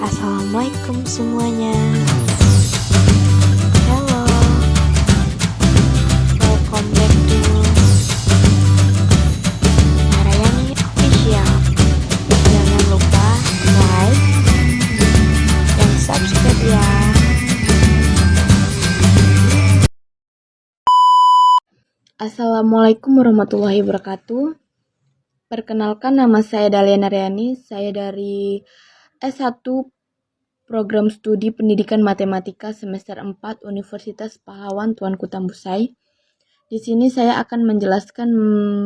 Assalamualaikum semuanya. Hello, welcome back to Narayani Official. Jangan lupa like dan subscribe ya. Assalamualaikum warahmatullahi wabarakatuh. Perkenalkan, nama saya Dalia Naryani. Saya dari S1 Program Studi Pendidikan Matematika semester 4 Universitas Pahlawan Tuanku Tambusai. Di sini saya akan menjelaskan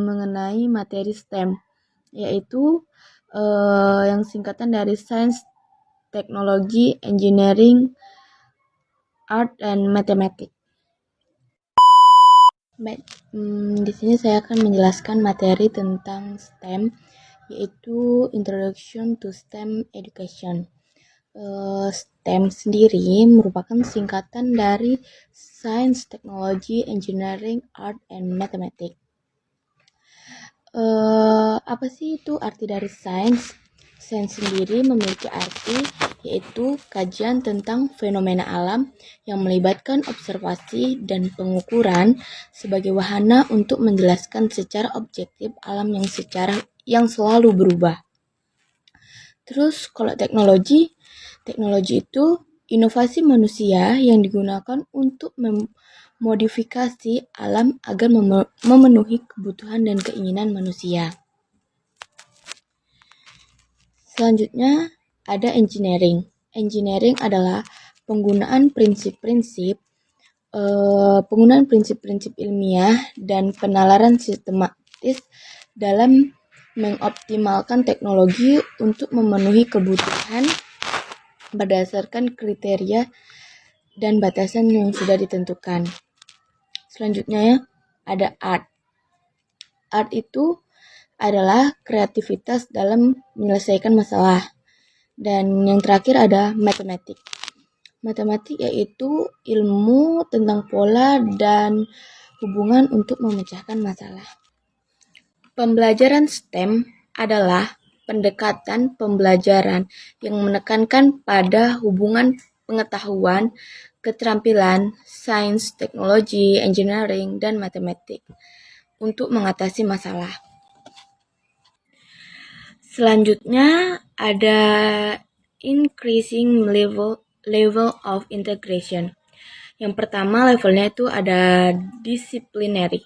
mengenai materi STEM, yaitu yang singkatan dari Science, Technology, Engineering, Art, and Mathematics. Di sini saya akan menjelaskan materi tentang STEM, yaitu Introduction to STEM Education. STEM sendiri merupakan singkatan dari Science, Technology, Engineering, Art, and Mathematics. Apa sih itu arti dari Science? Science sendiri memiliki arti yaitu kajian tentang fenomena alam yang melibatkan observasi dan pengukuran sebagai wahana untuk menjelaskan secara objektif alam yang selalu berubah. Terus kalau teknologi itu inovasi manusia yang digunakan untuk memodifikasi alam agar memenuhi kebutuhan dan keinginan manusia. Selanjutnya ada engineering. Engineering adalah penggunaan prinsip-prinsip ilmiah dan penalaran sistematis dalam mengoptimalkan teknologi untuk memenuhi kebutuhan berdasarkan kriteria dan batasan yang sudah ditentukan. Selanjutnya ada art. Art itu adalah kreativitas dalam menyelesaikan masalah. Dan yang terakhir ada matematik. Matematik yaitu ilmu tentang pola dan hubungan untuk memecahkan masalah. Pembelajaran STEM adalah pendekatan pembelajaran yang menekankan pada hubungan pengetahuan, keterampilan, sains, teknologi, engineering, dan matematik untuk mengatasi masalah. Selanjutnya ada increasing level of integration. Yang pertama levelnya itu ada disciplinary.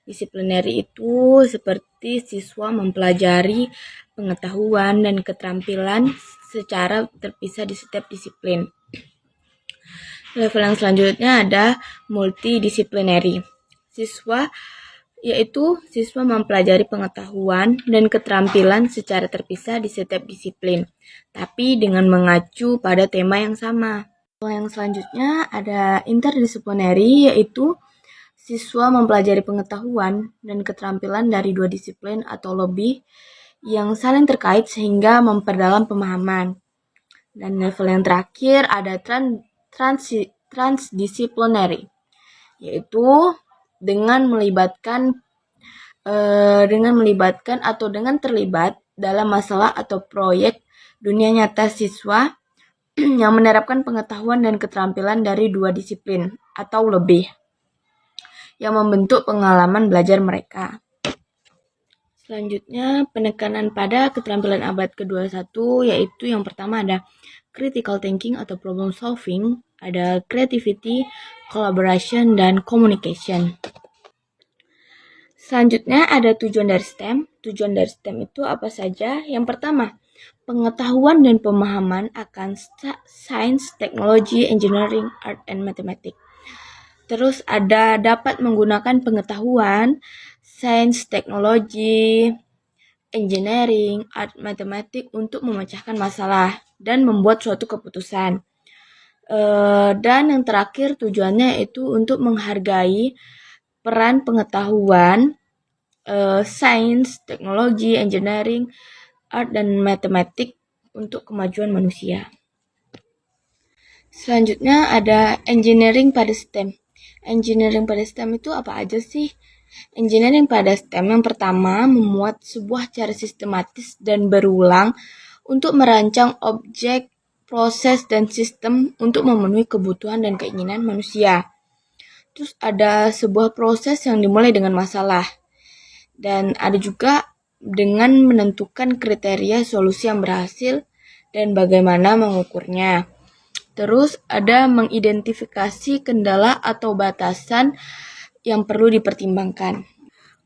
Disciplinary itu seperti siswa mempelajari pengetahuan dan keterampilan secara terpisah di setiap disiplin. Level yang selanjutnya ada multidisciplinary. Siswa mempelajari pengetahuan dan keterampilan secara terpisah di setiap disiplin, tapi dengan mengacu pada tema yang sama. Yang selanjutnya ada interdisciplinary, yaitu siswa mempelajari pengetahuan dan keterampilan dari dua disiplin atau lebih yang saling terkait sehingga memperdalam pemahaman. Dan level yang terakhir ada transdisciplinary, yaitu dengan terlibat dalam masalah atau proyek dunia nyata siswa yang menerapkan pengetahuan dan keterampilan dari dua disiplin atau lebih yang membentuk pengalaman belajar mereka. Selanjutnya, penekanan pada keterampilan abad ke-21, yaitu yang pertama ada critical thinking atau problem solving, ada creativity, collaboration, dan communication. Selanjutnya ada tujuan dari STEM. Tujuan dari STEM itu apa saja? Yang pertama, pengetahuan dan pemahaman akan sains, teknologi, engineering, art, and mathematics. Terus ada dapat menggunakan pengetahuan, sains, teknologi, engineering, art, mathematics untuk memecahkan masalah dan membuat suatu keputusan. Dan yang terakhir tujuannya itu untuk menghargai peran pengetahuan, sains, teknologi, engineering, art, dan mathematics untuk kemajuan manusia. Selanjutnya ada engineering pada STEM. Engineering pada STEM itu apa aja sih? Engineering pada STEM yang pertama memuat sebuah cara sistematis dan berulang untuk merancang objek proses, dan sistem untuk memenuhi kebutuhan dan keinginan manusia. Terus ada sebuah proses yang dimulai dengan masalah. Dan ada juga dengan menentukan kriteria solusi yang berhasil dan bagaimana mengukurnya. Terus ada mengidentifikasi kendala atau batasan yang perlu dipertimbangkan.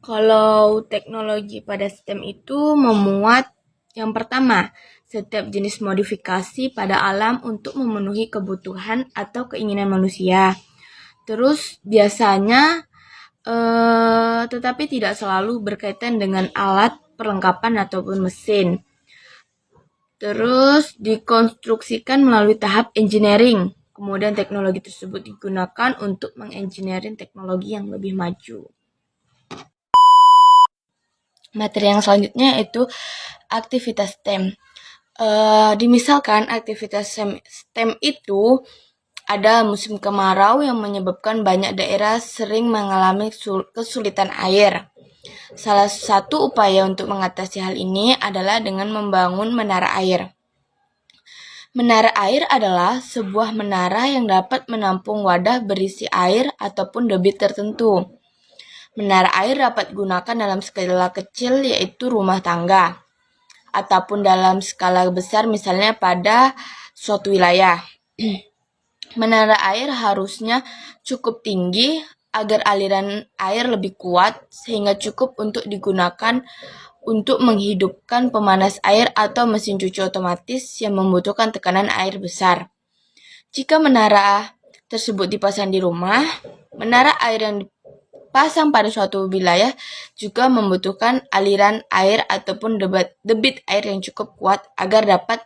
Kalau teknologi pada sistem itu memuat yang pertama, setiap jenis modifikasi pada alam untuk memenuhi kebutuhan atau keinginan manusia. Terus biasanya tetapi tidak selalu berkaitan dengan alat, perlengkapan ataupun mesin. Terus dikonstruksikan melalui tahap engineering. Kemudian teknologi tersebut digunakan untuk mengengineering teknologi yang lebih maju. Materi yang selanjutnya yaitu aktivitas STEM. Dimisalkan aktivitas STEM itu ada musim kemarau yang menyebabkan banyak daerah sering mengalami kesulitan air. Salah satu upaya untuk mengatasi hal ini adalah dengan membangun menara air. Menara air adalah sebuah menara yang dapat menampung wadah berisi air ataupun debit tertentu. Menara air dapat digunakan dalam skala kecil yaitu rumah tangga, ataupun dalam skala besar misalnya pada suatu wilayah. Menara air harusnya cukup tinggi agar aliran air lebih kuat sehingga cukup untuk digunakan untuk menghidupkan pemanas air atau mesin cuci otomatis yang membutuhkan tekanan air besar. Jika menara tersebut dipasang di rumah, menara air yang dipasang pada suatu wilayah juga membutuhkan aliran air ataupun debit air yang cukup kuat agar dapat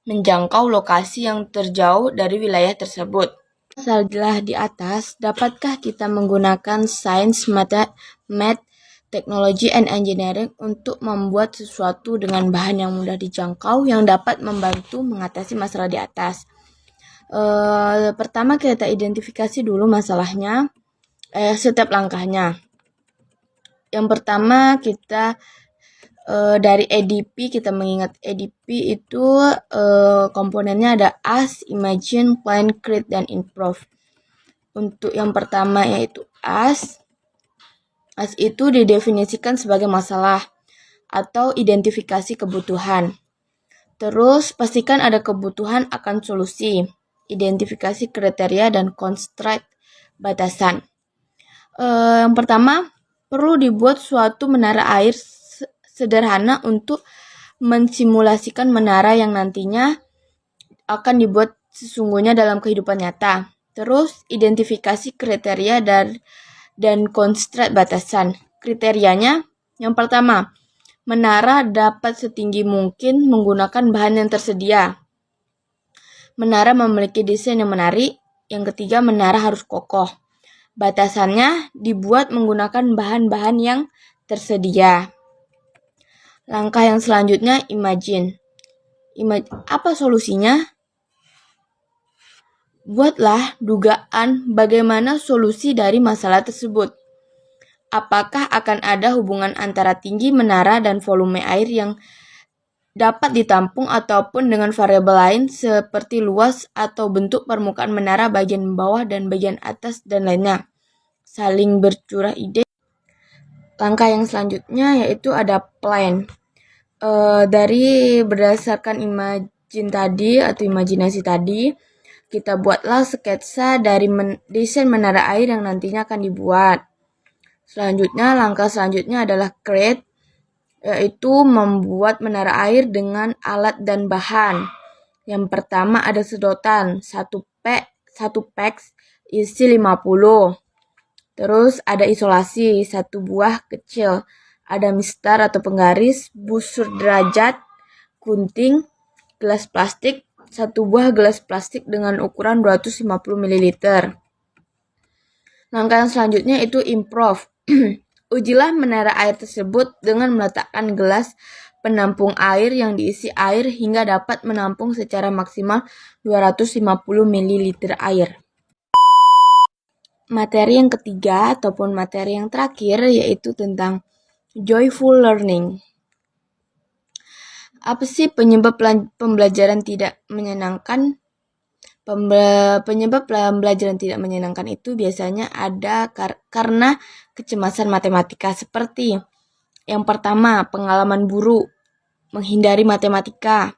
menjangkau lokasi yang terjauh dari wilayah tersebut. Setelah di atas, dapatkah kita menggunakan sains, math, teknologi, and engineering untuk membuat sesuatu dengan bahan yang mudah dijangkau yang dapat membantu mengatasi masalah di atas? Pertama kita identifikasi dulu masalahnya, setiap langkahnya. Yang pertama kita dari EDP, kita mengingat EDP itu komponennya ada Ask, Imagine, Plan, Create, dan Improve. Untuk yang pertama yaitu Ask itu didefinisikan sebagai masalah atau identifikasi kebutuhan. Terus pastikan ada kebutuhan akan solusi, identifikasi kriteria dan constraint batasan. Yang pertama, perlu dibuat suatu menara air sederhana untuk mensimulasikan menara yang nantinya akan dibuat sesungguhnya dalam kehidupan nyata. Terus, identifikasi kriteria dan constraint batasan. Kriterianya, yang pertama, menara dapat setinggi mungkin menggunakan bahan yang tersedia. Menara memiliki desain yang menarik. Yang ketiga, menara harus kokoh. Batasannya dibuat menggunakan bahan-bahan yang tersedia. Langkah yang selanjutnya, imagine. Apa solusinya? Buatlah dugaan bagaimana solusi dari masalah tersebut. Apakah akan ada hubungan antara tinggi menara dan volume air yang dapat ditampung ataupun dengan variabel lain seperti luas atau bentuk permukaan menara bagian bawah dan bagian atas dan lainnya. Saling bercurah ide. Langkah yang selanjutnya yaitu ada plan. Dari berdasarkan imagine tadi atau imajinasi tadi, kita buatlah sketsa dari desain menara air yang nantinya akan dibuat. Selanjutnya, langkah selanjutnya adalah create, yaitu membuat menara air dengan alat dan bahan. Yang pertama ada sedotan, 1 packs isi 50. Terus ada isolasi, 1 buah kecil. Ada mistar atau penggaris, busur derajat, gunting, gelas plastik, 1 buah gelas plastik dengan ukuran 250 ml. Langkah yang selanjutnya itu improve. Ujilah menara air tersebut dengan meletakkan gelas penampung air yang diisi air hingga dapat menampung secara maksimal 250 ml air. Materi yang ketiga ataupun materi yang terakhir yaitu tentang joyful learning. Apa sih penyebab pembelajaran tidak menyenangkan? Penyebab pembelajaran tidak menyenangkan itu biasanya ada karena kecemasan matematika, seperti yang pertama, pengalaman buruk, menghindari matematika.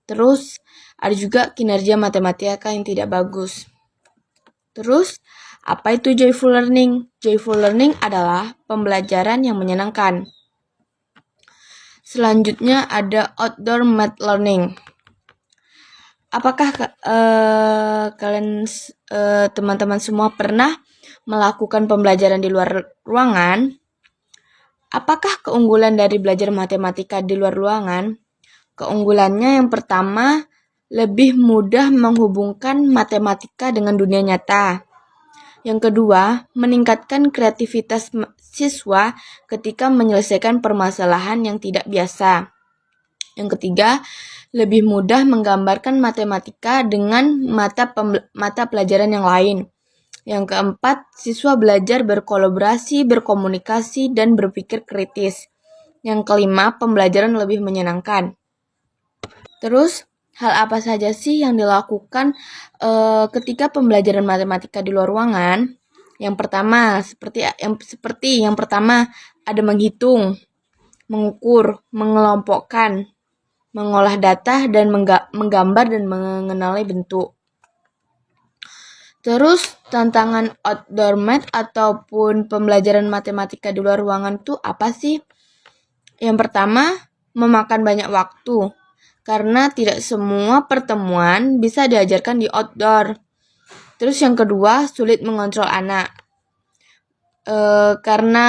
Terus ada juga kinerja matematika yang tidak bagus. Terus, apa itu joyful learning? Joyful learning adalah pembelajaran yang menyenangkan. Selanjutnya ada outdoor math learning. Apakah kalian teman-teman semua pernah melakukan pembelajaran di luar ruangan? Apakah keunggulan dari belajar matematika di luar ruangan? Keunggulannya yang pertama, lebih mudah menghubungkan matematika dengan dunia nyata. Yang kedua, meningkatkan kreativitas siswa ketika menyelesaikan permasalahan yang tidak biasa. Yang ketiga, lebih mudah menggambarkan matematika dengan mata pelajaran yang lain. Yang keempat, siswa belajar berkolaborasi, berkomunikasi, dan berpikir kritis. Yang kelima, pembelajaran lebih menyenangkan. Terus, hal apa saja sih yang dilakukan ketika pembelajaran matematika di luar ruangan? Yang pertama, seperti yang pertama, ada menghitung, mengukur, mengelompokkan, mengolah data, dan menggambar dan mengenali bentuk. Terus, tantangan outdoor math ataupun pembelajaran matematika di luar ruangan itu apa sih? Yang pertama, memakan banyak waktu, karena tidak semua pertemuan bisa diajarkan di outdoor. Terus yang kedua, sulit mengontrol anak. Karena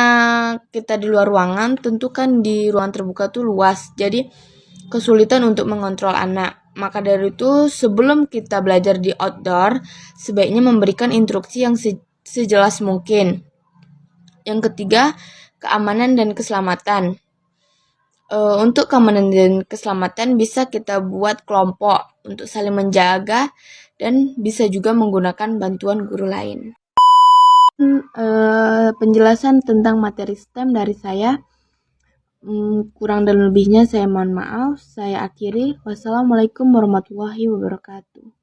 kita di luar ruangan, tentu kan di ruangan terbuka tuh luas, jadi kesulitan untuk mengontrol anak. Maka dari itu, sebelum kita belajar di outdoor, sebaiknya memberikan instruksi yang sejelas mungkin. Yang ketiga, keamanan dan keselamatan. Untuk keamanan dan keselamatan bisa kita buat kelompok untuk saling menjaga dan bisa juga menggunakan bantuan guru lain. Penjelasan tentang materi STEM dari saya. Kurang dan lebihnya saya mohon maaf. Saya akhiri. Wassalamualaikum warahmatullahi wabarakatuh.